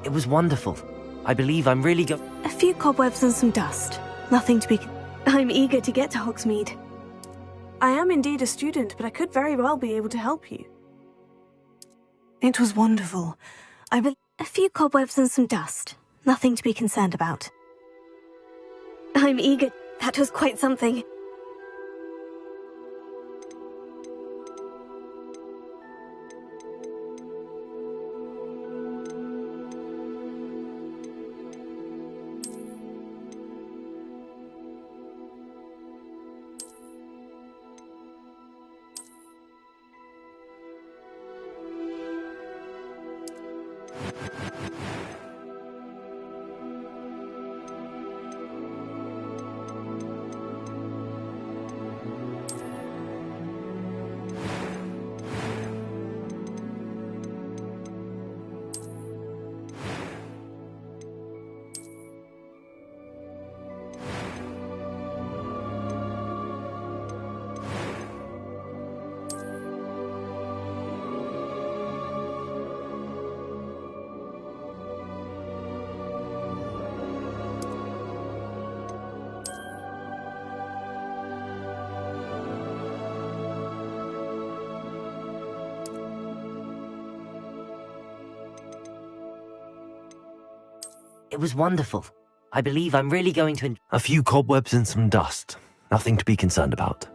It was wonderful. I believe I'm really A few cobwebs and some dust. Nothing to be... I'm eager to get to Hogsmeade. I am indeed a student, but I could very well be able to help you. It was wonderful. A few cobwebs and some dust. Nothing to be concerned about. I'm eager. That was quite something. It was wonderful. I believe I'm really going to... A few cobwebs and some dust. Nothing to be concerned about.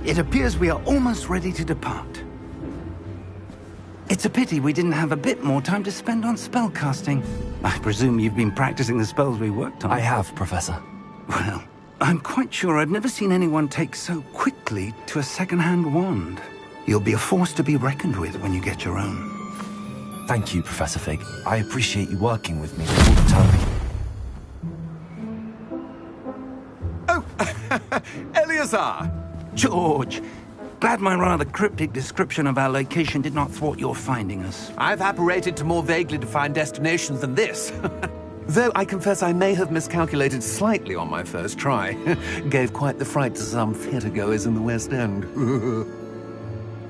It appears we are almost ready to depart. It's a pity we didn't have a bit more time to spend on spellcasting. I presume you've been practicing the spells we worked on. I have, Professor. Well, I'm quite sure I've never seen anyone take so quickly to a second-hand wand. You'll be a force to be reckoned with when you get your own. Thank you, Professor Fig. I appreciate you working with me all the time. Oh, Eleazar! George! Glad my rather cryptic description of our location did not thwart your finding us. I've apparated to more vaguely defined destinations than this. Though I confess I may have miscalculated slightly on my first try. Gave quite the fright to some theatre-goers in the West End.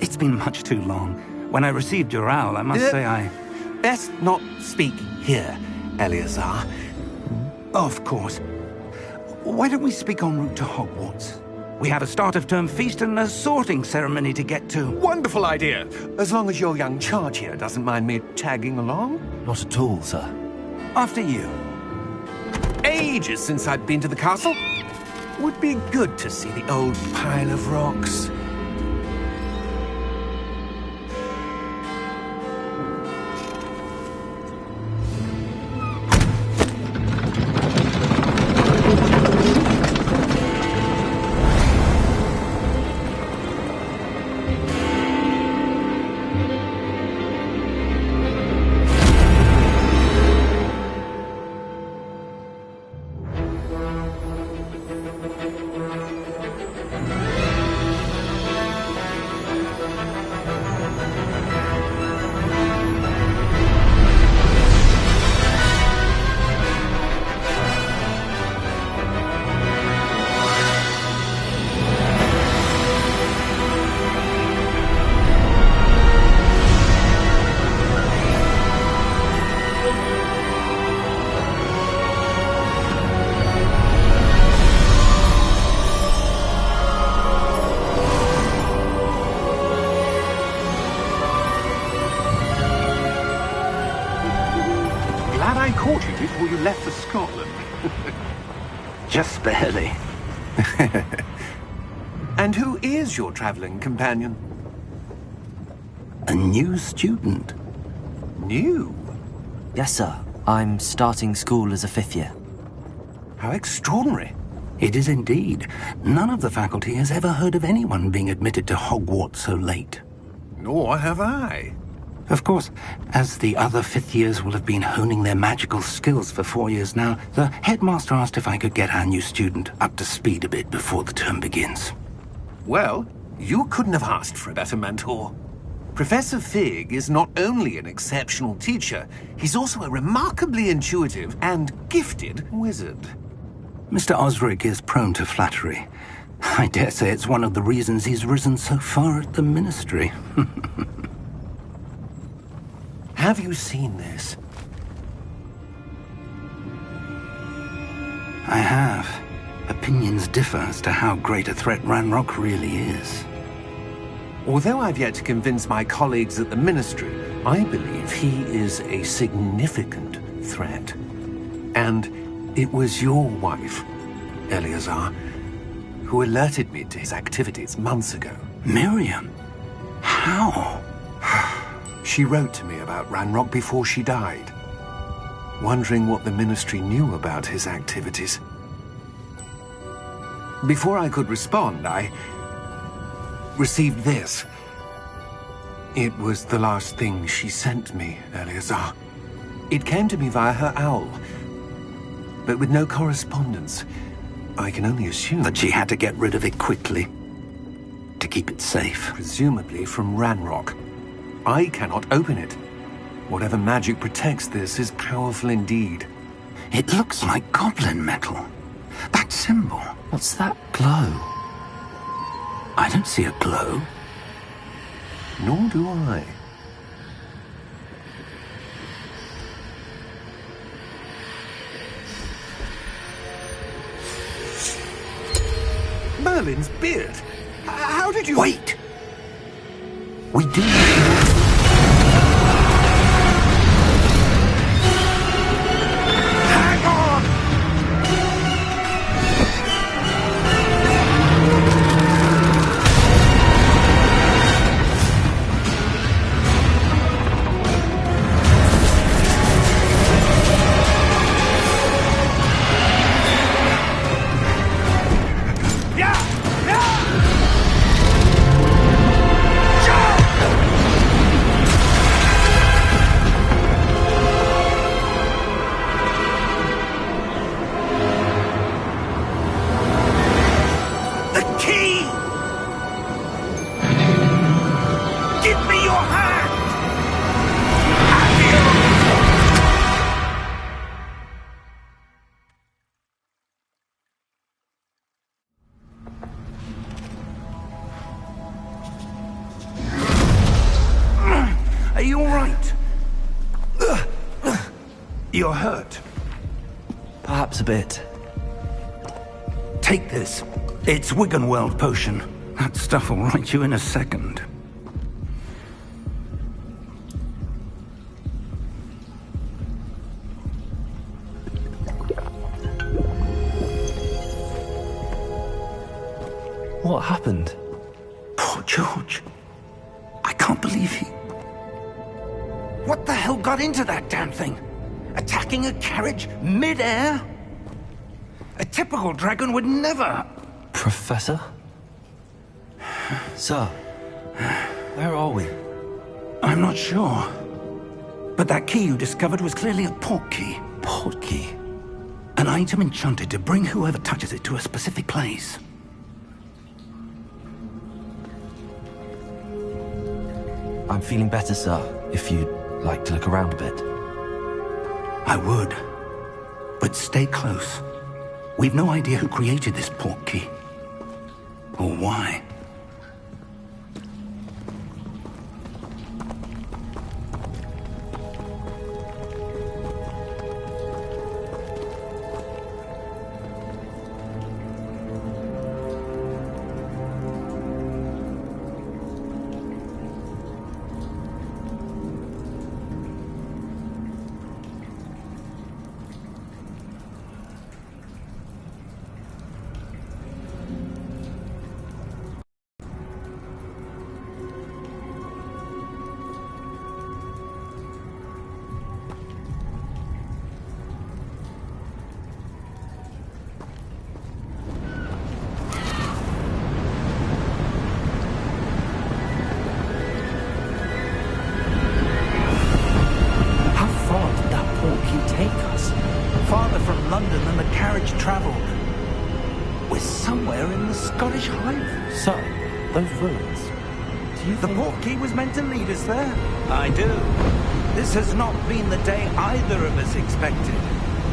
It's been much too long. When I received your owl, I must say I... Best not speak here, Eleazar. Of course. Why don't we speak en route to Hogwarts? We have a start-of-term feast and a sorting ceremony to get to. Wonderful idea! As long as your young charge here doesn't mind me tagging along. Not at all, sir. After you. Ages since I'd been to the castle. Would be good to see the old pile of rocks. Caught you before you left for Scotland. Just barely. And who is your traveling companion? A new student. New? Yes, sir. I'm starting school as a 5th year. How extraordinary. It is indeed. None of the faculty has ever heard of anyone being admitted to Hogwarts so late. Nor have I. Of course, as the other 5th years will have been honing their magical skills for 4 years now, the headmaster asked if I could get our new student up to speed a bit before the term begins. Well, You couldn't have asked for a better mentor. Professor Fig is not only an exceptional teacher, he's also a remarkably intuitive and gifted wizard. Mr. Osric is prone to flattery. I dare say it's one of the reasons he's risen so far at the Ministry. Have you seen this? I have. Opinions differ as to how great a threat Ranrock really is. Although I've yet to convince my colleagues at the Ministry, I believe he is a significant threat. And it was your wife, Eleazar, who alerted me to his activities months ago. Miriam? How? She wrote to me about Ranrock before she died, wondering what the Ministry knew about his activities. Before I could respond, I received this. It was the last thing she sent me, Eleazar. It came to me via her owl, but with no correspondence. I can only assume That she had to get rid of it quickly, to keep it safe. presumably from Ranrock. I cannot open it. Whatever magic protects this is powerful indeed. It looks like goblin metal. That symbol. What's that glow? I don't see a glow. Nor do I. Merlin's beard? How did you... Wait! We do need to... Hang on! The key! Give me your hand! Are you all right? You're hurt. Perhaps a bit. Take this. It's Wiggenweld potion. That stuff will right you in a second. What happened? Poor George. I can't believe he... What the hell got into that damn thing? Attacking a carriage mid-air? A typical dragon would never... Professor? Sir, where are we? I'm not sure. But that key you discovered was clearly a port key. Port key? An item enchanted to bring whoever touches it to a specific place. I'm feeling better, sir, if you'd like to look around a bit. I would. But stay close. We've no idea who created this port key. Or why. Farther from London than the carriage travelled. We're somewhere in the Scottish Highlands. Sir, Those ruins. Do you The think... portkey was meant to lead us there? I do. This has not been the day either of us expected.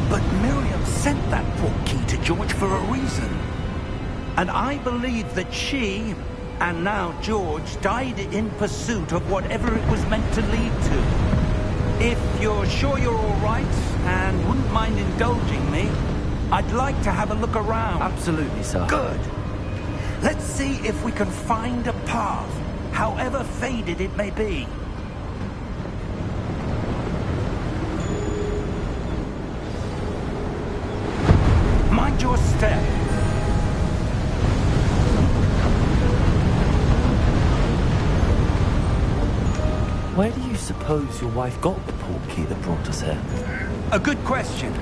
But Miriam sent that portkey to George for a reason. And I believe that she, and now George, died in pursuit of whatever it was meant to lead to. If you're sure you're all right, and wouldn't mind indulging me, I'd like to have a look around. Absolutely, sir. Good. Let's see if we can find a path, however faded it may be. Mind your step. Where do you suppose your wife got the portkey that brought us here? A good question.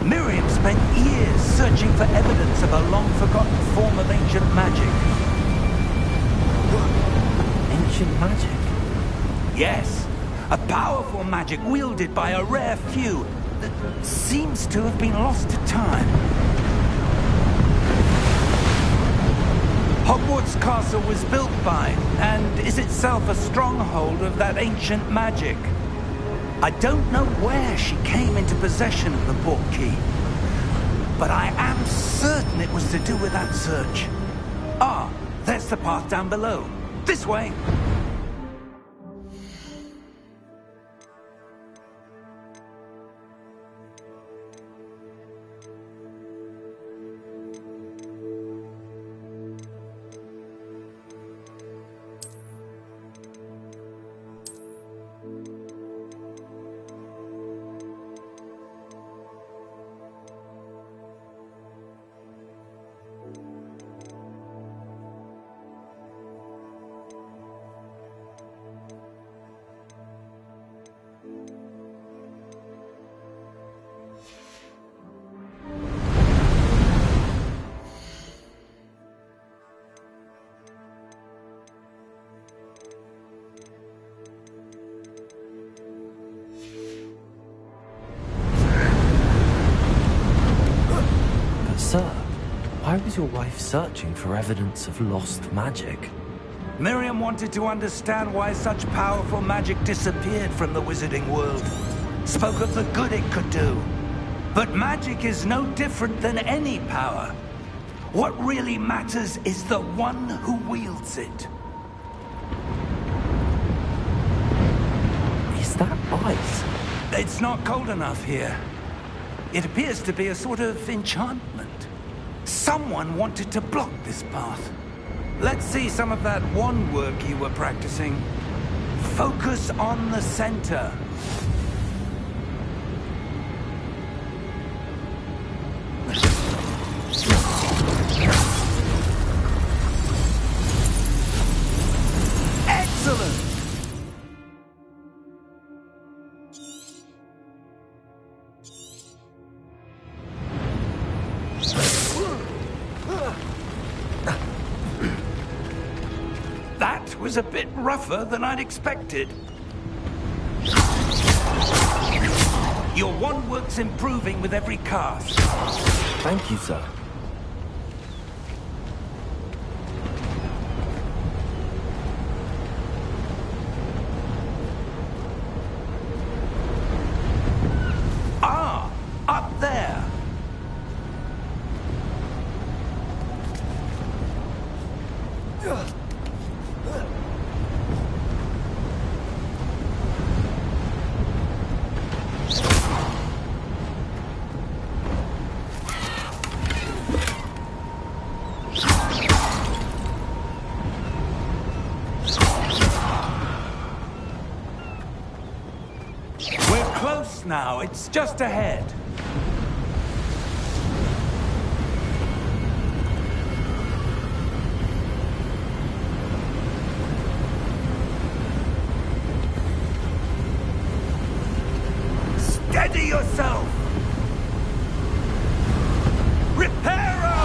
Miriam spent years searching for evidence of a long-forgotten form of ancient magic. Ancient magic? Yes, a powerful magic wielded by a rare few that seems to have been lost to time. Hogwarts Castle was built by, and is itself a stronghold of that ancient magic. I don't know where she came into possession of the portkey, but I am certain it was to do with that search. Ah, there's the path down below. This way. Sir, why was your wife searching for evidence of lost magic? Miriam wanted to understand why such powerful magic disappeared from the wizarding world. Spoke of the good it could do. But magic is no different than any power. What really matters is the one who wields it. Is that ice? It's not cold enough here. It appears to be a sort of enchantment. Someone wanted to block this path. Let's see some of that wand work you were practicing. Focus on the center. Excellent! That was a bit rougher than I'd expected. Your wand work's improving with every cast. Thank you, sir. Ah, up there. We're close now. It's just ahead. Steady yourself! Reparo!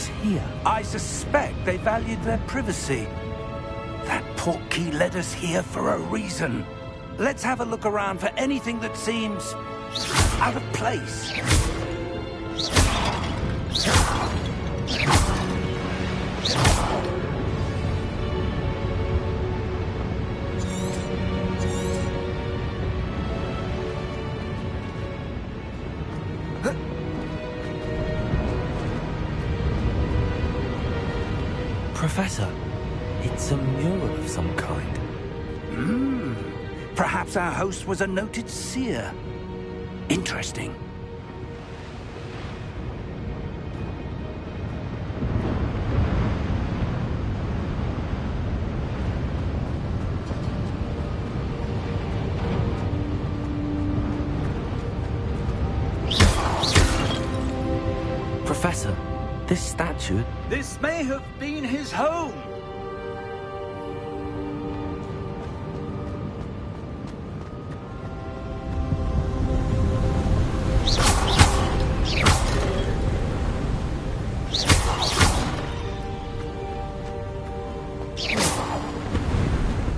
this here? I suspect they valued their privacy. That portkey led us here for a reason. Let's have a look around for anything that seems out of place. Professor, it's a mural of some kind. Perhaps our host was a noted seer. Interesting. Professor, this statue... This may have been his home.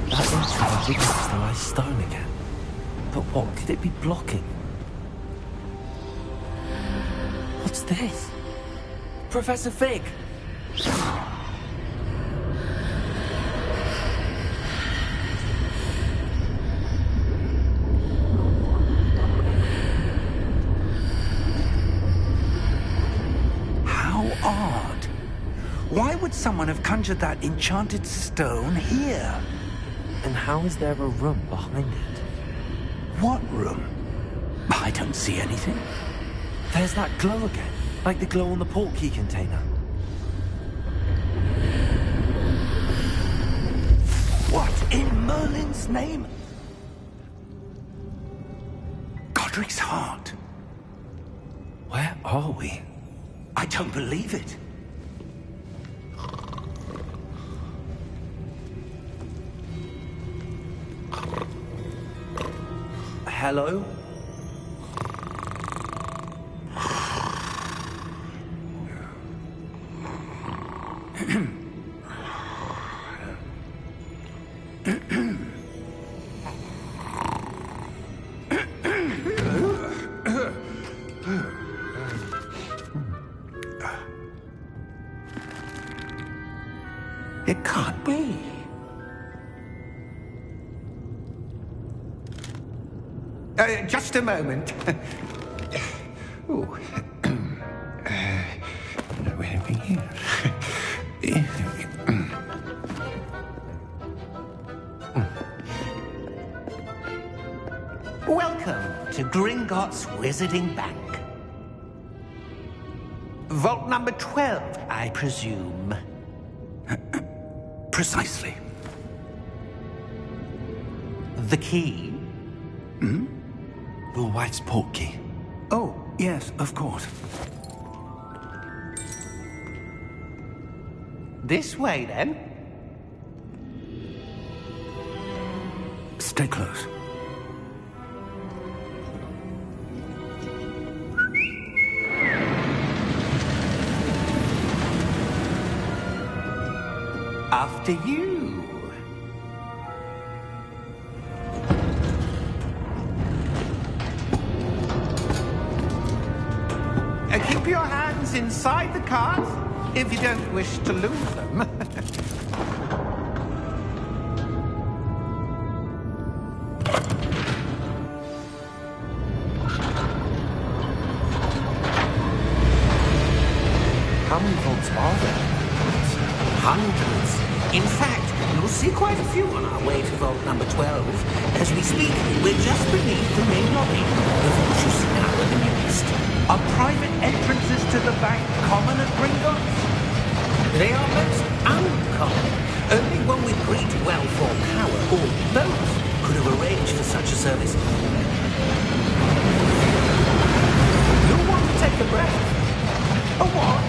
That entrance is the nice stone again. But what could it be blocking? What's this? Professor Fig! How odd. Why would someone have conjured that enchanted stone here? And how is there a room behind it? What room? I don't see anything. There's that glow again, like the glow on the portkey container. What in Merlin's name? Godric's heart. Where are we? I don't believe it. Hello? It can't be. Just a moment. Ooh. Where are we here? Welcome to Gringotts Wizarding Bank. Vault number 12, I presume. Precisely. The key? Your wife's portkey. Oh, yes, of course. This way, then. Stay close. After you. Keep your hands inside the cart if you don't wish to lose them. How many vaults are there? Hundreds. In fact, you'll see quite a few on our way to vault number 12. As we speak, we're just beneath the main lobby, the vault you see now in the newest. Are private entrances to the bank common at Gringotts? They are most uncommon. Only one with great wealth or power, or both, could have arranged for such a service. You'll want to take a breath. A what?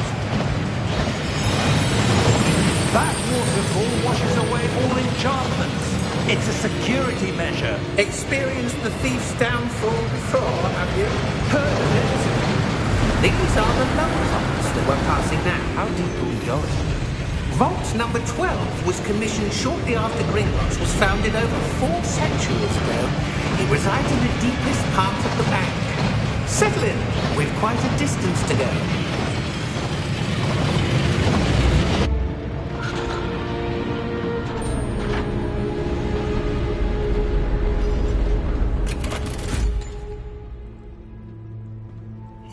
That waterfall washes away all enchantments. It's a security measure. Experienced the thief's downfall before, have you? Heard of it? These are the lower vaults. that we're passing now. How deep are we going? Vault number 12 was commissioned shortly after Gringotts was founded over 4 centuries ago. It resides in the deepest part of the bank. Settle in. We've quite a distance to go.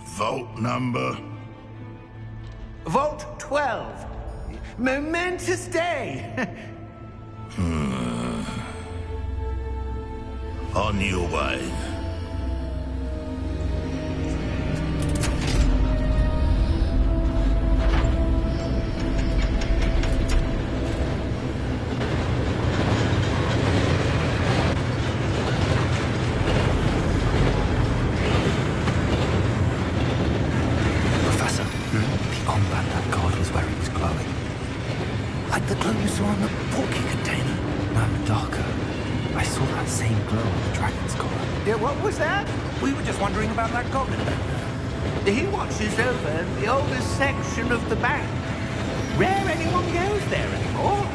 Vault number? Vault 12. Momentous day. On your way. Professor, the armband that guard was wearing is glowing. Like the glow you saw on the porky container. No, darker. I saw that same glow on the dragon's collar. Yeah, what was that? We were just wondering about that goblin back there. He watches over the oldest section of the bank. Rare anyone goes there anymore.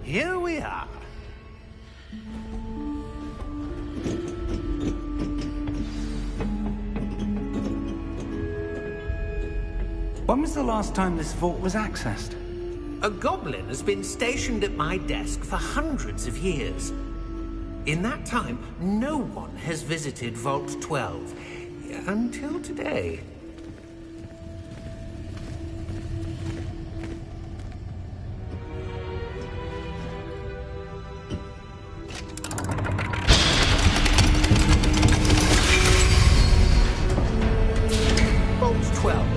Here we are. When was the last time this vault was accessed? A goblin has been stationed at my desk for hundreds of years. In that time, no one has visited Vault 12. Until today. Vault 12.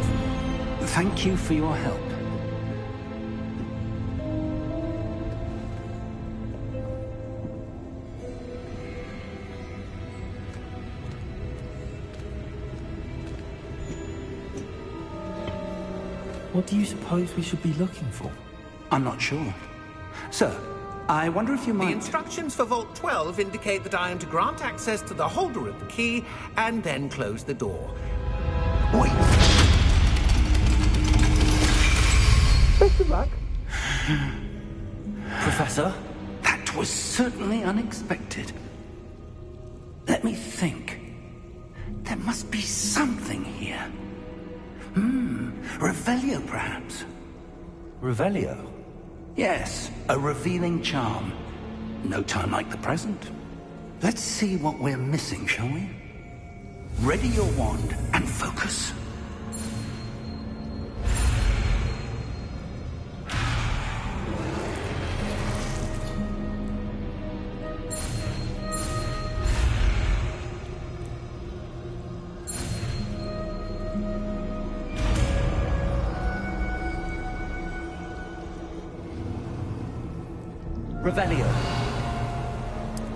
Thank you for your help. What do you suppose we should be looking for? I'm not sure. Sir, I wonder if you The might... instructions for Vault 12 indicate that I am to grant access to the holder of the key and then close the door. Wait. Best of luck. Professor? That was certainly unexpected. Let me think. There must be something here. Revelio, perhaps. Revelio? Yes, a revealing charm. No time like the present. Let's see what we're missing, shall we? Ready your wand and focus. Revelio.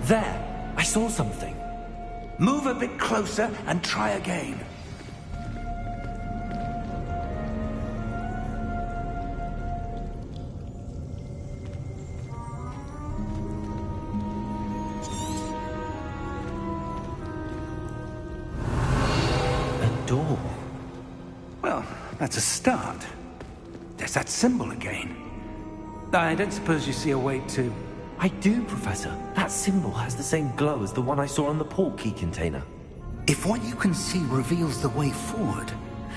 There! I saw something. Move a bit closer and try again. A door. Well, that's a start. There's that symbol again. I don't suppose you see a way to... I do, Professor. That symbol has the same glow as the one I saw on the port key container. If what you can see reveals the way forward,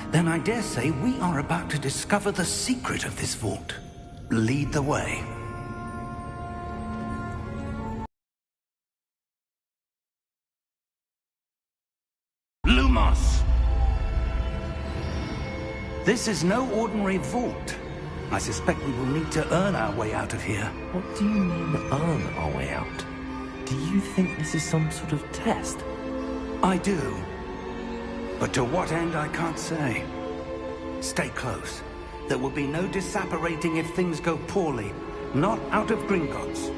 then I dare say we are about to discover the secret of this vault. Lead the way. Lumos! This is no ordinary vault. I suspect we will need to earn our way out of here. What do you mean, earn our way out? Do you think this is some sort of test? I do. But to what end, I can't say. Stay close. There will be no disapparating if things go poorly. Not out of Gringotts.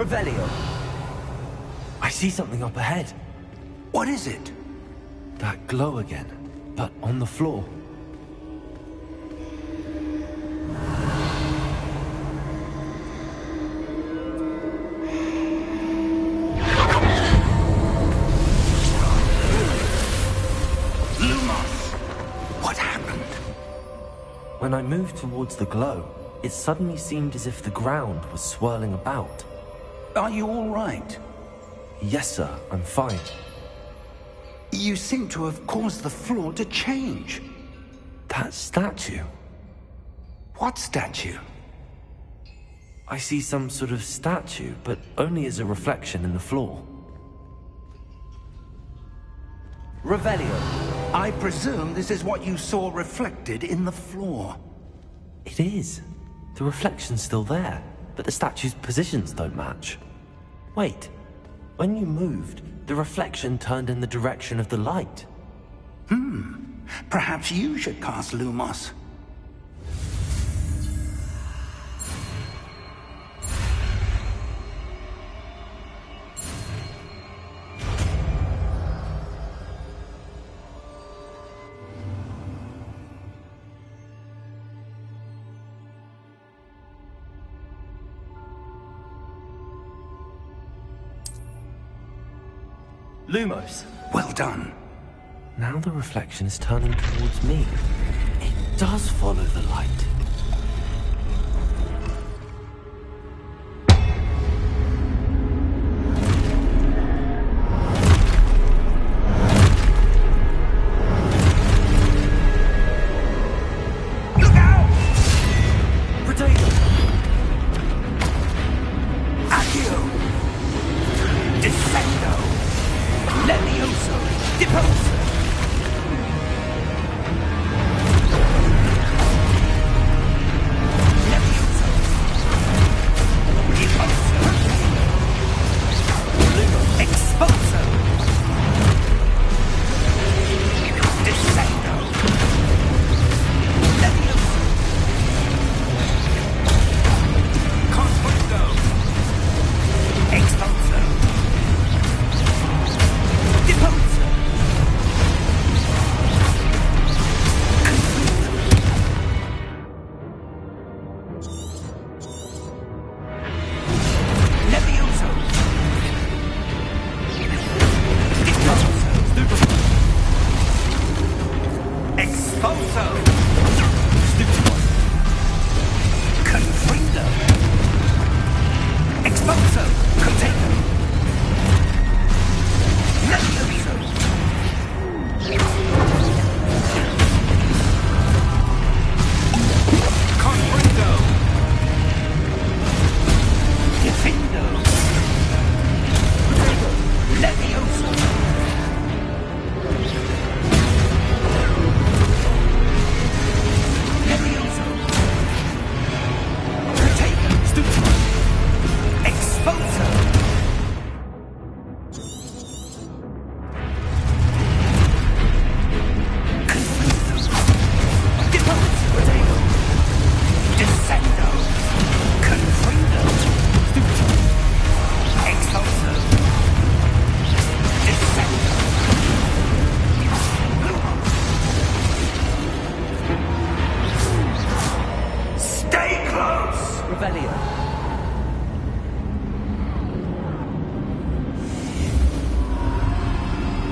Revelio! I see something up ahead. What is it? That glow again, but on the floor. Lumos! What happened? When I moved towards the glow, it suddenly seemed as if the ground was swirling about. Are you all right? Yes, sir, I'm fine. You seem to have caused the floor to change. That statue. What statue? I see some sort of statue, but only as a reflection in the floor. Revelio, I presume this is what you saw reflected in the floor. It is. The reflection's still there, but the statue's positions don't match. Wait, when you moved, the reflection turned in the direction of the light. Perhaps you should cast Lumos. Lumos! Well done. Now the reflection is turning towards me. It does follow the light. Look out! Potato! Accio! Descendo! Levioso! Deposo!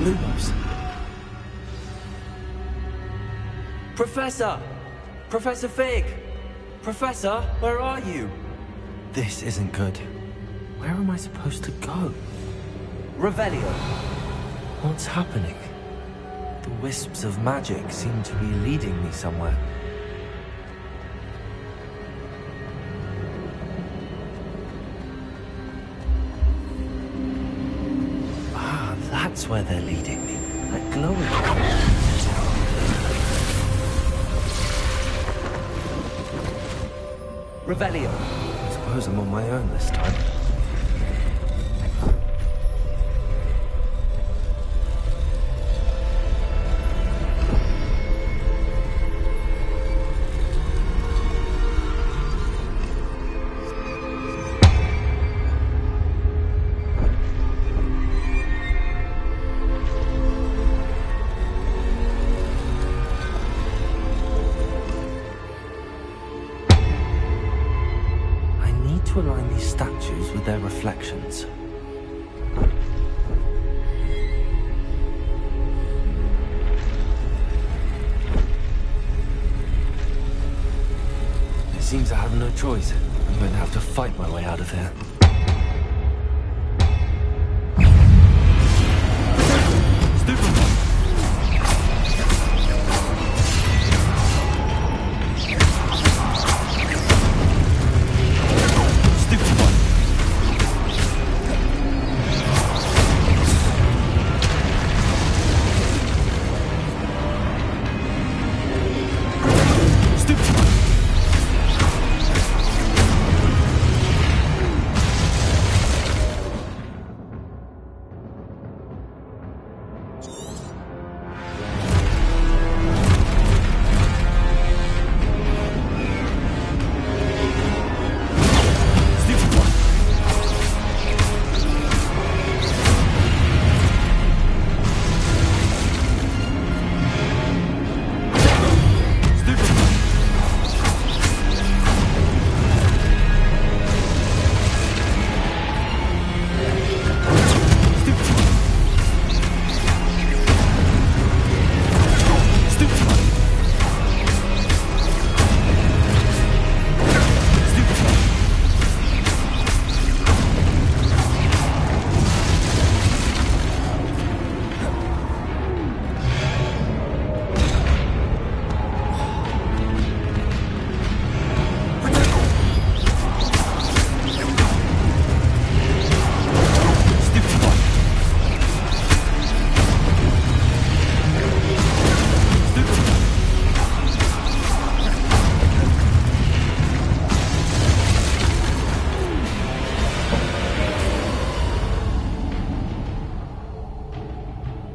Lumos. Professor! Professor Fig! Professor, where are you? This isn't good. Where am I supposed to go? Revelio! What's happening? The wisps of magic seem to be leading me somewhere. Ah, that's where they're leading me. That glowing. Revelio. I suppose I'm on my own this time. align these statues with their reflections? It seems I have no choice. I'm going to have to fight my way out of here.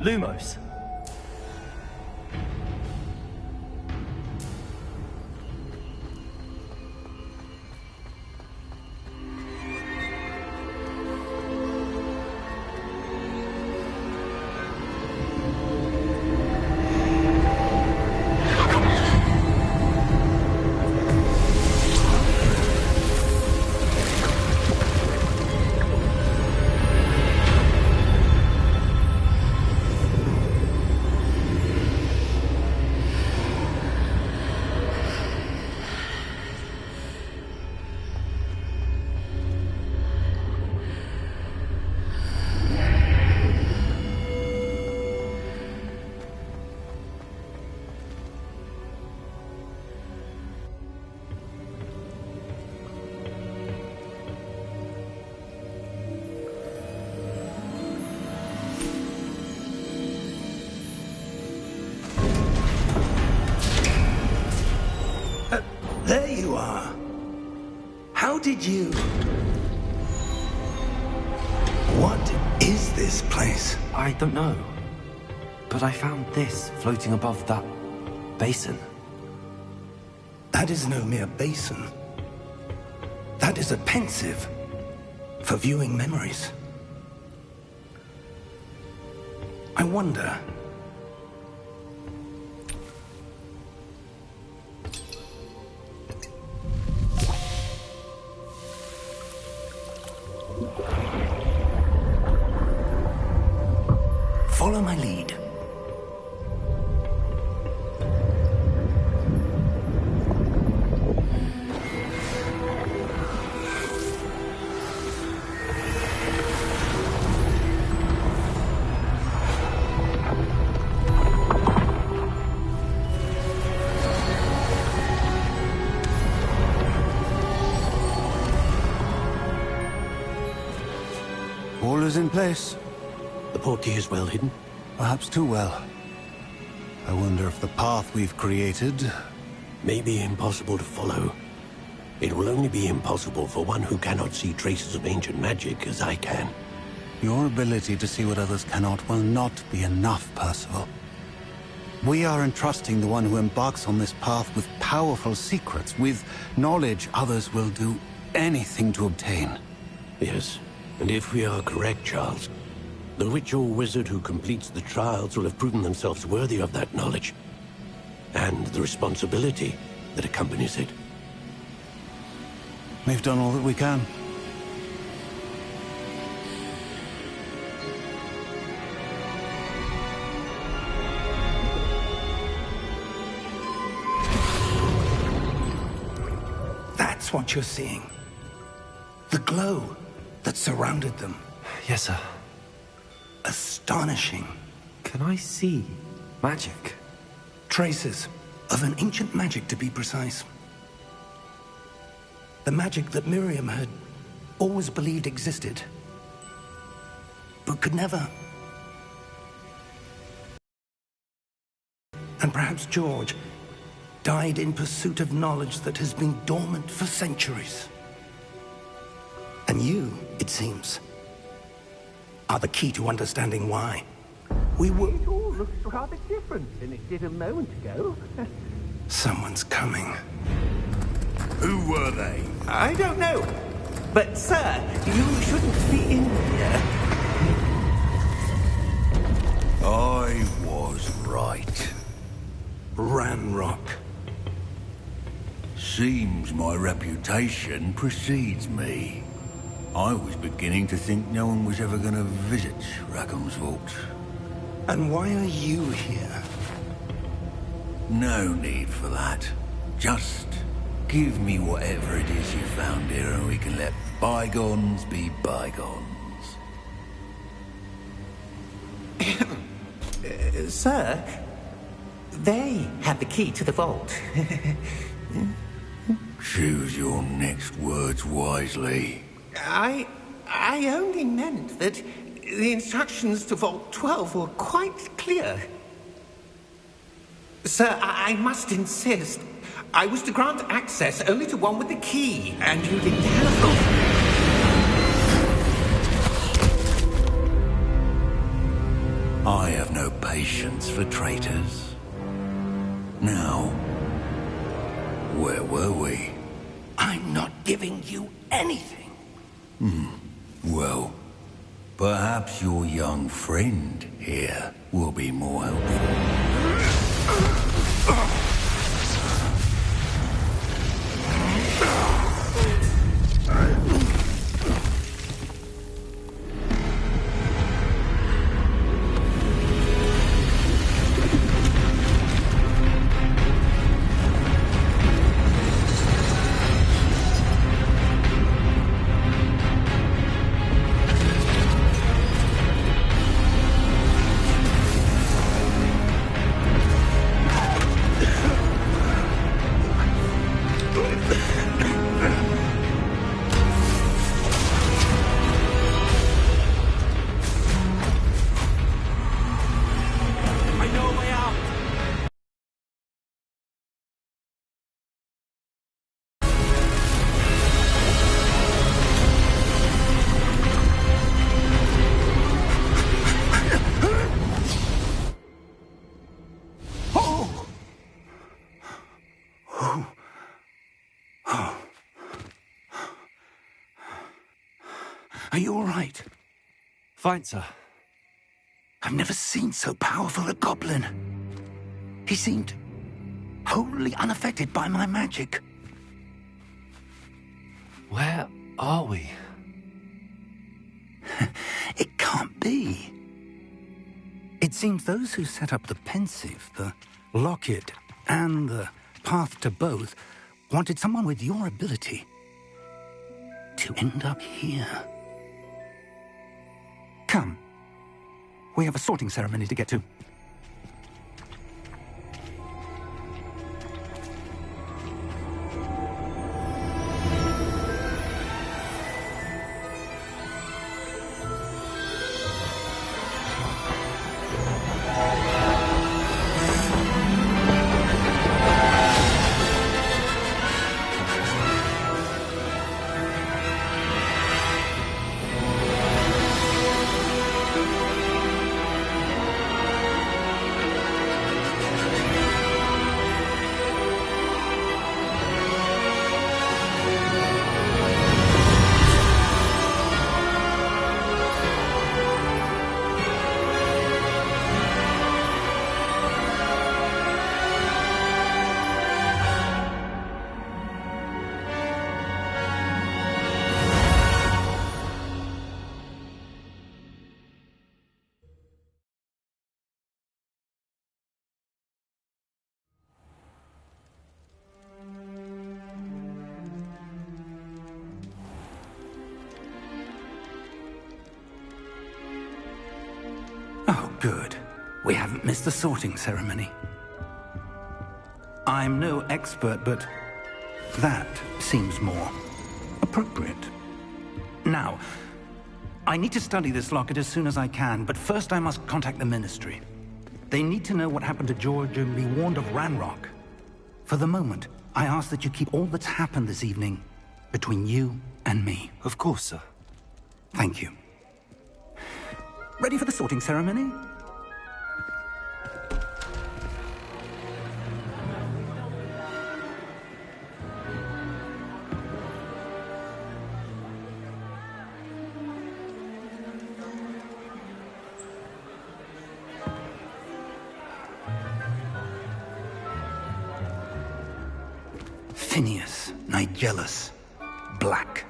Lumos. There you are. How did you... What is this place? I don't know. But I found this floating above that basin. That is no mere basin. That is a pensive for viewing memories. I wonder... Follow my lead. All is in place. The portkey is well hidden? Perhaps too well. I wonder if the path we've created... May be impossible to follow. It will only be impossible for one who cannot see traces of ancient magic as I can. Your ability to see what others cannot will not be enough, Percival. We are entrusting the one who embarks on this path with powerful secrets, with knowledge others will do anything to obtain. Yes, and if we are correct, Charles, the witch or wizard who completes the trials will have proven themselves worthy of that knowledge, and the responsibility that accompanies it. We've done all that we can. what you're seeing. The glow that surrounded them. Yes, sir. Astonishing. Can I see magic? Traces of an ancient magic, to be precise. The magic that Miriam had always believed existed, but could never. And perhaps George died in pursuit of knowledge that has been dormant for centuries. And you, it seems, are the key to understanding why. We were... It all looks rather different than it did a moment ago. Someone's coming. Who were they? I don't know. But, sir, you shouldn't be in here. I was right. Ranrock. Seems my reputation precedes me. I was beginning to think no one was ever going to visit Rackham's vault. And why are you here? No need for that. Just give me whatever it is you found here and we can let bygones be bygones. Sir, they have the key to the vault. Choose your next words wisely. I only meant that the instructions to Vault 12 were quite clear. Sir, I must insist. I was to grant access only to one with the key, and you didn't have them. I have no patience for traitors. Now, where were we? I'm not giving you anything. Well, perhaps your young friend here will be more helpful. Are you all right? Fine, sir. I've never seen so powerful a goblin. He seemed wholly unaffected by my magic. Where are we? It can't be. It seems those who set up the Pensive, the Locket, and the Path to Both wanted someone with your ability to end up here. Come. We have a sorting ceremony to get to. Good. We haven't missed the sorting ceremony. I'm no expert, but that seems more appropriate. Now, I need to study this locket as soon as I can, but first I must contact the Ministry. They need to know what happened to George and be warned of Ranrock. For the moment, I ask that you keep all that's happened this evening between you and me. Of course, sir. Thank you. Ready for the sorting ceremony? Phineas, Nigellus, Black.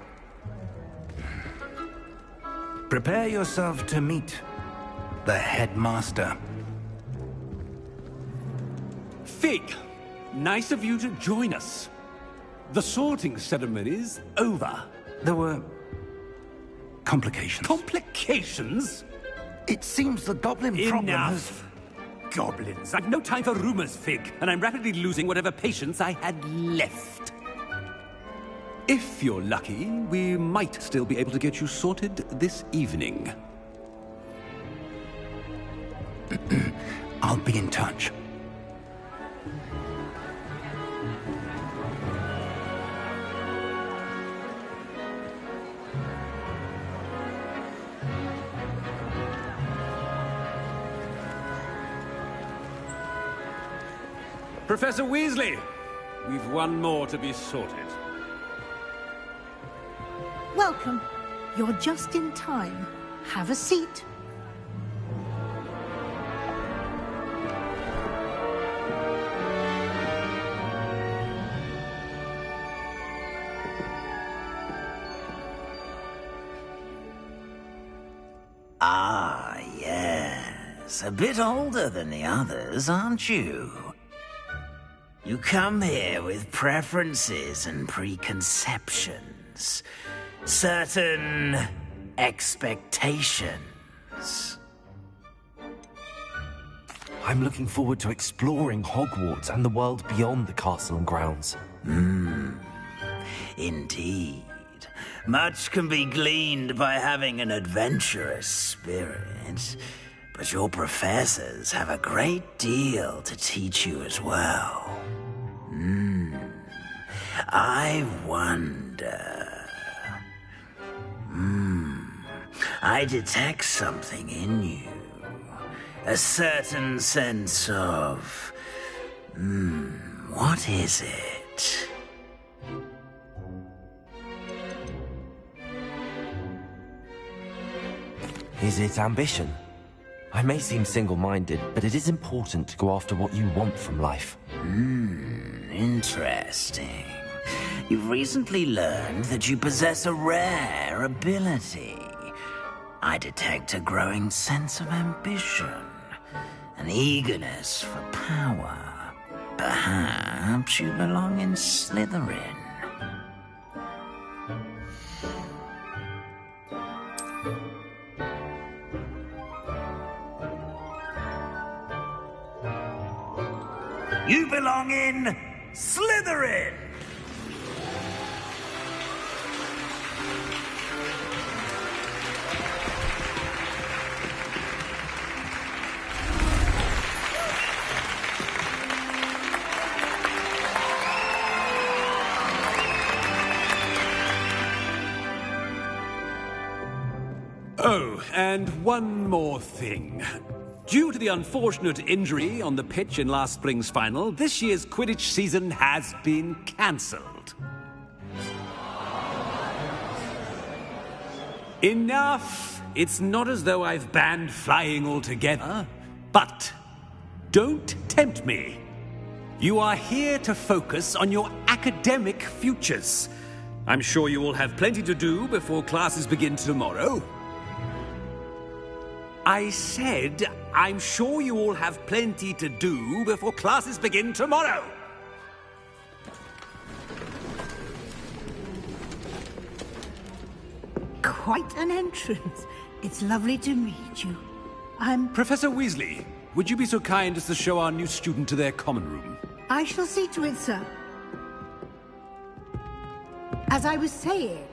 Prepare yourself to meet the headmaster. Fig, nice of you to join us. The sorting ceremony's over. There were complications. Complications? It seems the goblin problem has... Enough! Goblins. I've no time for rumors, Fig, and I'm rapidly losing whatever patience I had left. If you're lucky, we might still be able to get you sorted this evening. I'll be in touch. Professor Weasley, we've one more to be sorted. Welcome. You're just in time. Have a seat. Ah, yes. A bit older than the others, aren't you? You come here with preferences and preconceptions. Certain expectations. I'm looking forward to exploring Hogwarts and the world beyond the castle and grounds. Indeed. Much can be gleaned by having an adventurous spirit, but your professors have a great deal to teach you as well. I wonder... I detect something in you. A certain sense of... what is it? Is it ambition? I may seem single-minded, but it is important to go after what you want from life. Interesting. You've recently learned that you possess a rare ability. I detect a growing sense of ambition, an eagerness for power. Perhaps you belong in Slytherin. You belong in Slytherin! Oh, and one more thing. Due to the unfortunate injury on the pitch in last spring's final, this year's Quidditch season has been cancelled. Enough! It's not as though I've banned flying altogether, but don't tempt me. You are here to focus on your academic futures. I'm sure you will have plenty to do before classes begin tomorrow. I said, I'm sure you all have plenty to do before classes begin tomorrow. Quite an entrance. It's lovely to meet you. Professor Weasley, would you be so kind as to show our new student to their common room? I shall see to it, sir. As I was saying,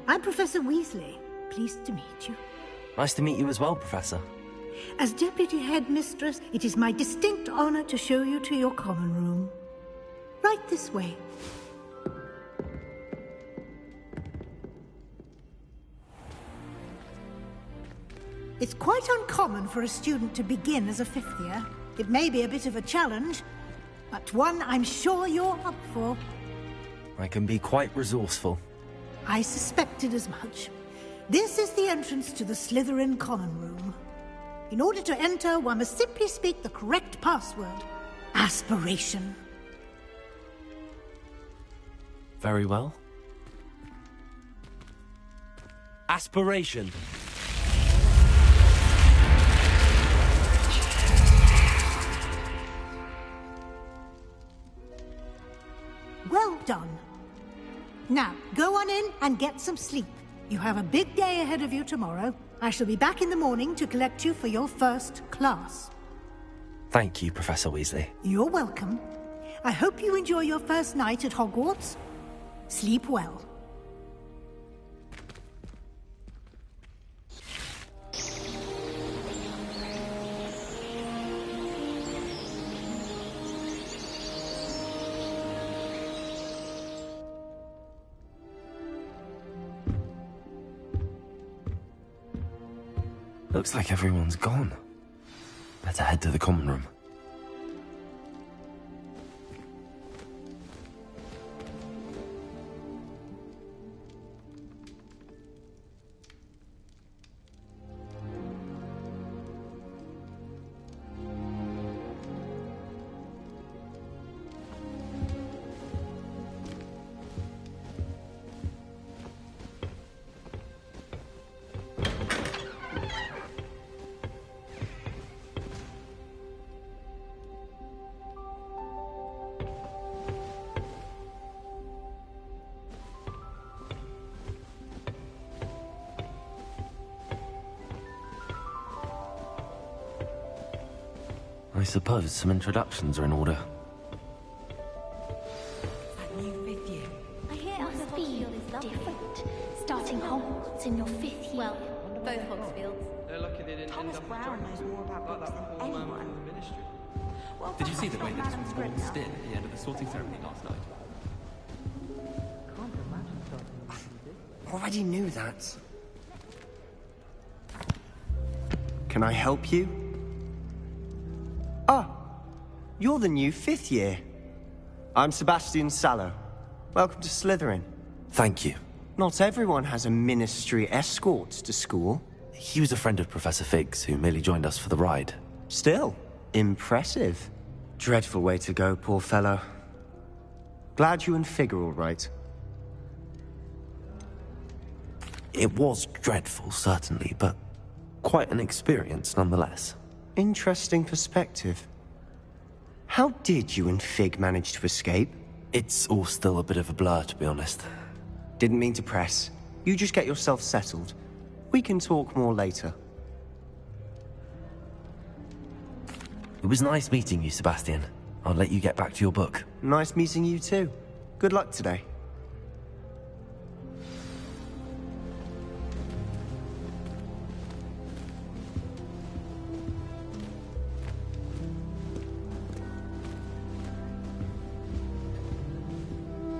I'm Professor Weasley. Pleased to meet you. Nice to meet you as well, Professor. As Deputy Headmistress, it is my distinct honor to show you to your common room. Right this way. It's quite uncommon for a student to begin as a fifth year. It may be a bit of a challenge, but one I'm sure you're up for. I can be quite resourceful. I suspected as much. This is the entrance to the Slytherin common room. In order to enter, one must simply speak the correct password. Aspiration. Very well. Aspiration. Well done. Now, go on in and get some sleep. You have a big day ahead of you tomorrow. I shall be back in the morning to collect you for your first class. Thank you, Professor Weasley. You're welcome. I hope you enjoy your first night at Hogwarts. Sleep well. Looks like everyone's gone. Better head to the common room. I suppose some introductions are in order. That new fifth year. I hear it must be different. Starting Hogwarts in your fifth year. Well, both Hogsfields. They're lucky they didn't Thomas end up Brown knows more about books than anyone. Well, did you see the way that this was waltzed in at the end of the sorting ceremony last night? Already knew that. Can I help you? Ah, you're the new fifth year. I'm Sebastian Sallow. Welcome to Slytherin. Thank you. Not everyone has a ministry escort to school. He was a friend of Professor Fig's who merely joined us for the ride. Still, impressive. Dreadful way to go, poor fellow. Glad you and Fig are all right. It was dreadful, certainly, but quite an experience nonetheless. Interesting perspective. How did you and Fig manage to escape? It's all still a bit of a blur, to be honest. Didn't mean to press. You just get yourself settled. We can talk more later. It was nice meeting you, Sebastian. I'll let you get back to your book. Nice meeting you too. Good luck today.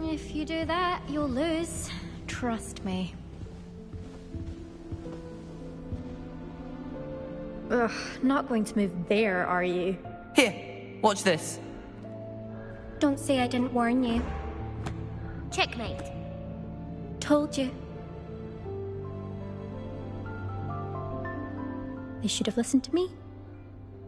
If you do that, you'll lose. Trust me. Ugh, not going to move there, are you? Here, watch this. Don't say I didn't warn you. Checkmate. Told you. They should have listened to me.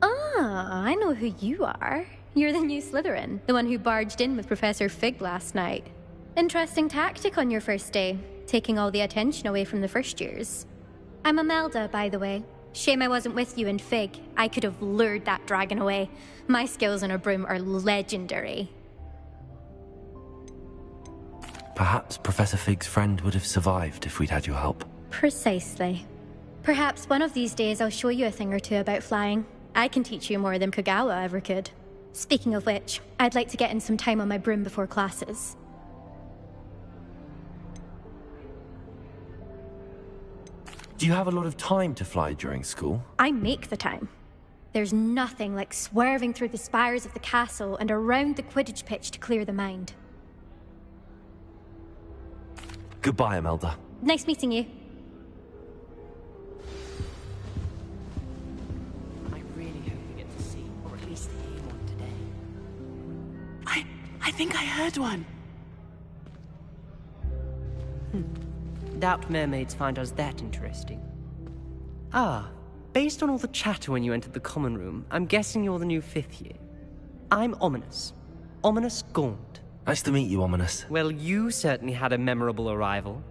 Ah, I know who you are. You're the new Slytherin, the one who barged in with Professor Fig last night. Interesting tactic on your first day, taking all the attention away from the first years. I'm Imelda, by the way. Shame I wasn't with you in Fig. I could have lured that dragon away. My skills on a broom are legendary. Perhaps Professor Fig's friend would have survived if we'd had your help. Precisely. Perhaps one of these days I'll show you a thing or two about flying. I can teach you more than Kagawa ever could. Speaking of which, I'd like to get in some time on my broom before classes. Do you have a lot of time to fly during school? I make the time. There's nothing like swerving through the spires of the castle and around the Quidditch pitch to clear the mind. Goodbye, Imelda. Nice meeting you. I really hope we get to see, or at least hear one today. I think I heard one. Doubt mermaids find us that interesting. Ah, based on all the chatter when you entered the common room, I'm guessing you're the new 5th year. I'm Ominous. Ominous Gaunt. Nice to meet you, Ominous. Well, you certainly had a memorable arrival.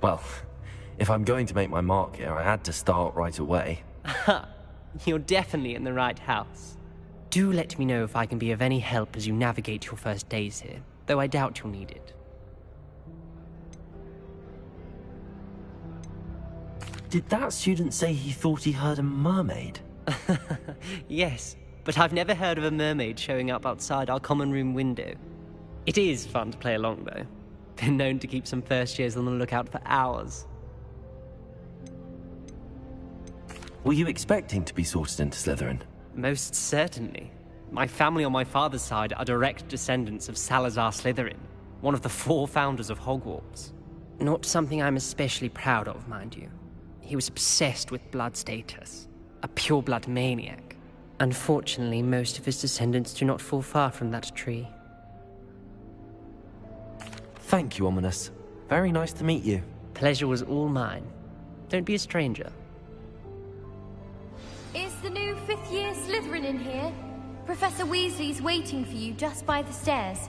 Well, if I'm going to make my mark here, I had to start right away. You're definitely in the right house. Do let me know if I can be of any help as you navigate your first days here, though I doubt you'll need it. Did that student say he thought he heard a mermaid? Yes, but I've never heard of a mermaid showing up outside our common room window. It is fun to play along, though. Been known to keep some first years on the lookout for hours. Were you expecting to be sorted into Slytherin? Most certainly. My family on my father's side are direct descendants of Salazar Slytherin, one of the 4 founders of Hogwarts. Not something I'm especially proud of, mind you. He was obsessed with blood status, a pure-blood maniac. Unfortunately, most of his descendants do not fall far from that tree. Thank you, Ominous. Very nice to meet you. Pleasure was all mine. Don't be a stranger. Is the new 5th year Slytherin in here? Professor Weasley's waiting for you just by the stairs.